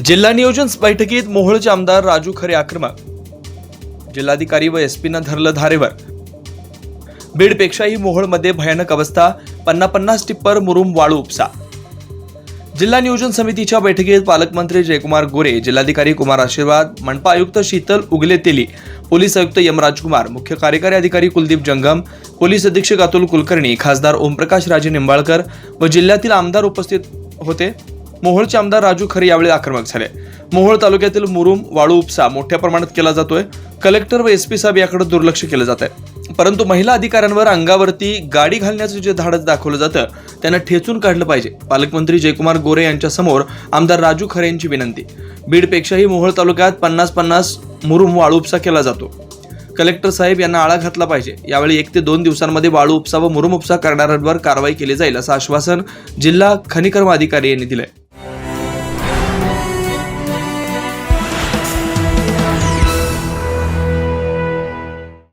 जिल्हा नियोजन बैठकीत मोहोळचे आमदार राजू खरे आक्रमक. जिल्हाधिकारी व एसपीनं धरलं धारेवर. बीडपेक्षाही मोहोळमध्ये भयानक अवस्था. 50 टिप्पर मुरुम वाळू उपसा. जिल्हा नियोजन समितीच्या बैठकीत पालकमंत्री जयकुमार गोरे, जिल्हाधिकारी कुमार आशीर्वाद, मनपा आयुक्त शीतल उगले तेली, पोलीस आयुक्त यम राजकुमार, मुख्य कार्यकारी अधिकारी कुलदीप जंगम, पोलीस अधीक्षक अतुल कुलकर्णी, खासदार ओमप्रकाश राजे निंबाळकर व जिल्ह्यातील आमदार उपस्थित होते. मोहोळचे आमदार राजू खरे यावेळी आक्रमक झाले. मोहोळ तालुक्यातील मुरुम वाळू उपसा मोठ्या प्रमाणात केला जातोय. कलेक्टर व एसपी साहेब याकडे दुर्लक्ष केलं जात आहे, परंतु महिला अधिकाऱ्यांवर अंगावरती गाडी घालण्याचं जे धाडस दाखवलं जातं त्यांना ठेचून काढलं पाहिजे. पालकमंत्री जयकुमार गोरे यांच्या समोर आमदार राजू खरे यांची विनंती. बीडपेक्षाही मोहोळ तालुक्यात 50 मुरुम वाळू उपसा केला जातो. कलेक्टर साहेब यांना आळा घातला पाहिजे. यावेळी 1 ते 2 दिवसांमध्ये वाळू उपसा व मुरुम उपसा करणाऱ्यांवर कारवाई केली जाईल असं आश्वासन जिल्हा खनिकर्म अधिकारी यांनी दिलंय.